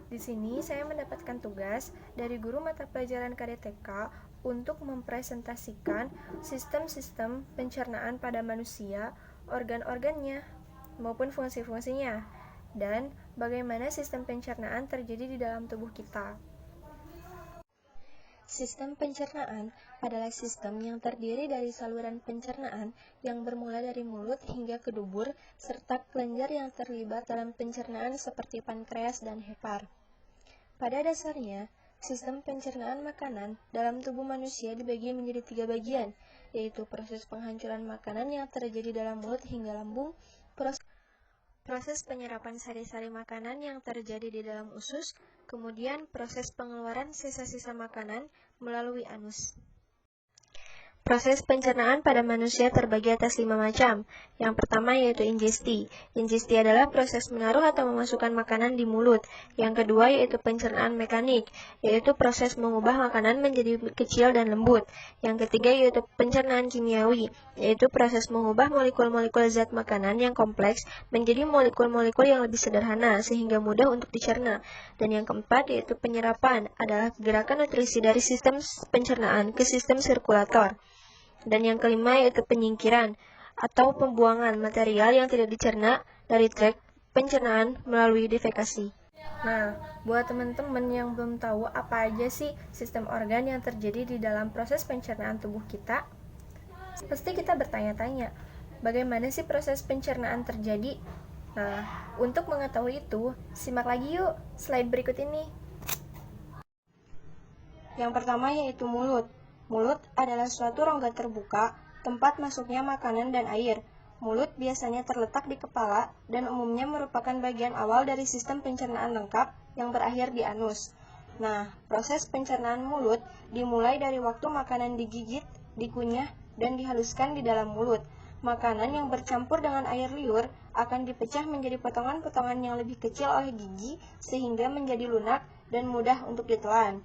Di sini saya mendapatkan tugas dari guru mata pelajaran KDTK untuk mempresentasikan sistem-sistem pencernaan pada manusia, organ-organnya, maupun fungsi-fungsinya, dan bagaimana sistem pencernaan terjadi di dalam tubuh kita. Sistem pencernaan adalah sistem yang terdiri dari saluran pencernaan yang bermula dari mulut hingga ke dubur, serta kelenjar yang terlibat dalam pencernaan seperti pankreas dan hepar. Pada dasarnya, sistem pencernaan makanan dalam tubuh manusia dibagi menjadi 3 bagian, yaitu proses penghancuran makanan yang terjadi dalam mulut hingga lambung, proses penyerapan sari-sari makanan yang terjadi di dalam usus, kemudian proses pengeluaran sisa-sisa makanan melalui anus. Proses pencernaan pada manusia terbagi atas 5 macam. Yang pertama yaitu ingesti. Ingesti adalah proses menaruh atau memasukkan makanan di mulut. Yang kedua yaitu pencernaan mekanik, yaitu proses mengubah makanan menjadi kecil dan lembut. Yang ketiga yaitu pencernaan kimiawi, yaitu proses mengubah molekul-molekul zat makanan yang kompleks menjadi molekul-molekul yang lebih sederhana sehingga mudah untuk dicerna. Dan yang keempat yaitu penyerapan, adalah gerakan nutrisi dari sistem pencernaan ke sistem sirkulator. Dan yang kelima yaitu penyingkiran atau pembuangan material yang tidak dicerna dari trek pencernaan melalui defekasi. Nah, buat teman-teman yang belum tahu apa aja sih sistem organ yang terjadi di dalam proses pencernaan tubuh kita, pasti kita bertanya-tanya, bagaimana sih proses pencernaan terjadi? Nah, untuk mengetahui itu, simak lagi yuk slide berikut ini. Yang pertama yaitu mulut. Mulut adalah suatu rongga terbuka, tempat masuknya makanan dan air. Mulut biasanya terletak di kepala dan umumnya merupakan bagian awal dari sistem pencernaan lengkap yang berakhir di anus. Nah, proses pencernaan mulut dimulai dari waktu makanan digigit, dikunyah, dan dihaluskan di dalam mulut. Makanan yang bercampur dengan air liur akan dipecah menjadi potongan-potongan yang lebih kecil oleh gigi sehingga menjadi lunak dan mudah untuk ditelan.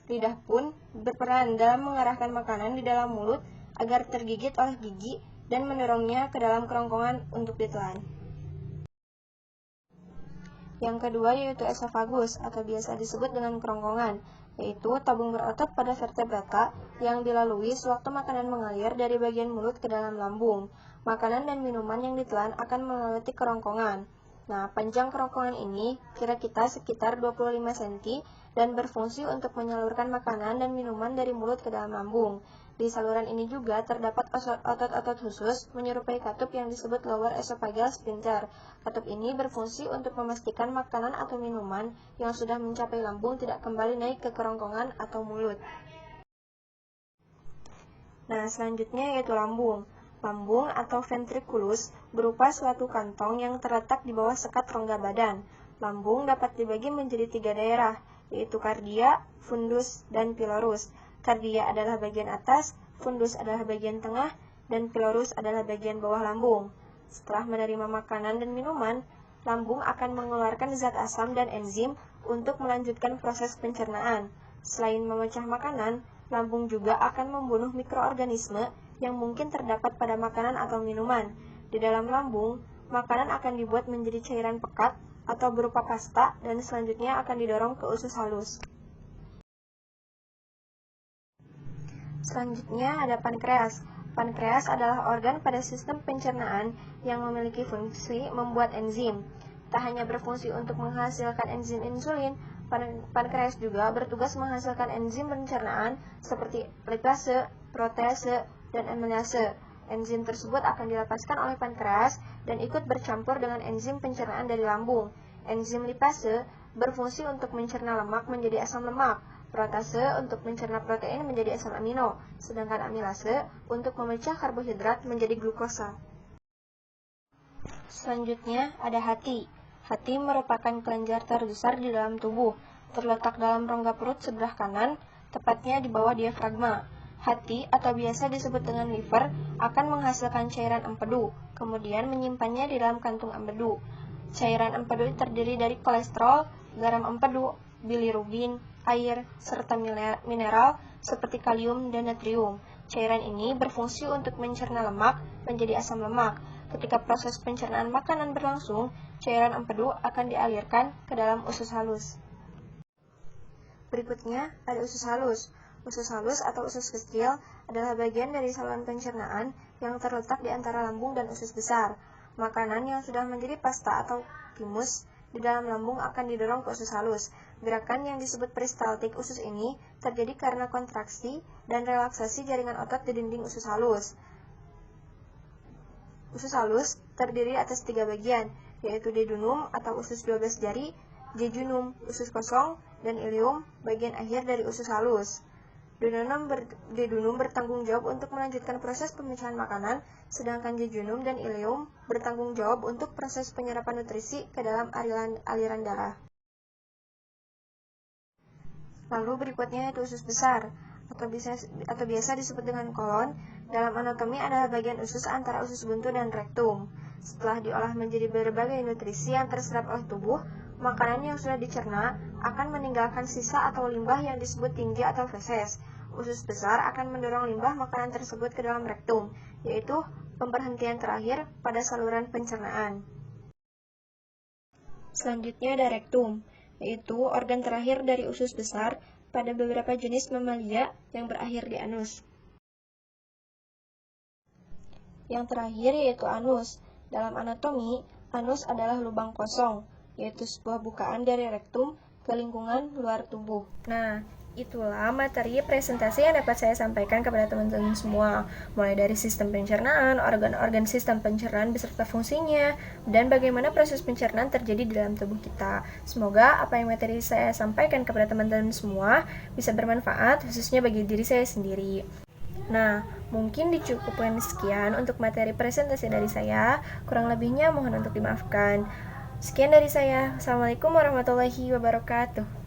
Lidah pun berperan dalam mengarahkan makanan di dalam mulut agar tergigit oleh gigi dan mendorongnya ke dalam kerongkongan untuk ditelan. Yang kedua yaitu esofagus atau biasa disebut dengan kerongkongan, yaitu tabung berotot pada vertebrata yang dilalui sewaktu makanan mengalir dari bagian mulut ke dalam lambung. Makanan dan minuman yang ditelan akan melewati kerongkongan. Nah, panjang kerongkongan ini kira-kira sekitar 25 cm dan berfungsi untuk menyalurkan makanan dan minuman dari mulut ke dalam lambung. Di saluran ini juga terdapat otot-otot khusus menyerupai katup yang disebut lower esophageal sphincter. Katup ini berfungsi untuk memastikan makanan atau minuman yang sudah mencapai lambung tidak kembali naik ke kerongkongan atau mulut. Nah, selanjutnya yaitu lambung. Lambung atau ventriculus berupa suatu kantong yang terletak di bawah sekat rongga badan. Lambung dapat dibagi menjadi 3 daerah, yaitu kardia, fundus, dan pylorus. Kardia adalah bagian atas, fundus adalah bagian tengah, dan pylorus adalah bagian bawah lambung. Setelah menerima makanan dan minuman, lambung akan mengeluarkan zat asam dan enzim untuk melanjutkan proses pencernaan. Selain memecah makanan, lambung juga akan membunuh mikroorganisme yang mungkin terdapat pada makanan atau minuman. Di dalam lambung, makanan akan dibuat menjadi cairan pekat atau berupa pasta dan selanjutnya akan didorong ke usus halus. Selanjutnya ada pankreas. Pankreas adalah organ pada sistem pencernaan yang memiliki fungsi membuat enzim. Tak hanya berfungsi untuk menghasilkan enzim insulin, pankreas juga bertugas menghasilkan enzim pencernaan seperti lipase, protease, dan amilase. Enzim tersebut akan dilepaskan oleh pankreas dan ikut bercampur dengan enzim pencernaan dari lambung. Enzim lipase berfungsi untuk mencerna lemak menjadi asam lemak, protase untuk mencerna protein menjadi asam amino, sedangkan amilase untuk memecah karbohidrat menjadi glukosa. Selanjutnya ada hati. Hati merupakan kelenjar terbesar di dalam tubuh, terletak dalam rongga perut sebelah kanan, tepatnya di bawah diafragma. Hati atau biasa disebut dengan liver akan menghasilkan cairan empedu, kemudian menyimpannya di dalam kantung empedu. Cairan empedu terdiri dari kolesterol, garam empedu, bilirubin, air, serta mineral seperti kalium dan natrium. Cairan ini berfungsi untuk mencerna lemak menjadi asam lemak. Ketika proses pencernaan makanan berlangsung, cairan empedu akan dialirkan ke dalam usus halus. Berikutnya ada usus halus. Usus halus atau usus kecil adalah bagian dari saluran pencernaan yang terletak di antara lambung dan usus besar. Makanan yang sudah menjadi pasta atau timus di dalam lambung akan didorong ke usus halus. Gerakan yang disebut peristaltik usus ini terjadi karena kontraksi dan relaksasi jaringan otot di dinding usus halus. Usus halus terdiri atas 3 bagian, yaitu dedunum atau usus 12 jari, jejunum, usus kosong, dan ileum, bagian akhir dari usus halus. Dedunum bertanggung jawab untuk melanjutkan proses pemecahan makanan, sedangkan jejunum dan ileum bertanggung jawab untuk proses penyerapan nutrisi ke dalam aliran darah. Lalu berikutnya yaitu usus besar, atau biasa disebut dengan kolon. Dalam anatomi adalah bagian usus antara usus buntu dan rektum. Setelah diolah menjadi berbagai nutrisi yang terserap oleh tubuh, makanan yang sudah dicerna akan meninggalkan sisa atau limbah yang disebut tinja atau feses. Usus besar akan mendorong limbah makanan tersebut ke dalam rektum, yaitu pemberhentian terakhir pada saluran pencernaan. Selanjutnya ada rektum, yaitu organ terakhir dari usus besar pada beberapa jenis mamalia yang berakhir di anus. Yang terakhir yaitu anus. Dalam anatomi, anus adalah lubang kosong, yaitu sebuah bukaan dari rektum ke lingkungan luar tubuh. Nah, itulah materi presentasi yang dapat saya sampaikan kepada teman-teman semua, mulai dari sistem pencernaan, organ-organ sistem pencernaan beserta fungsinya, dan bagaimana proses pencernaan terjadi di dalam tubuh kita. Semoga apa yang materi saya sampaikan kepada teman-teman semua bisa bermanfaat, khususnya bagi diri saya sendiri. Nah, mungkin dicukupkan sekian untuk materi presentasi dari saya, kurang lebihnya mohon untuk dimaafkan. Sekian dari saya. Assalamualaikum warahmatullahi wabarakatuh.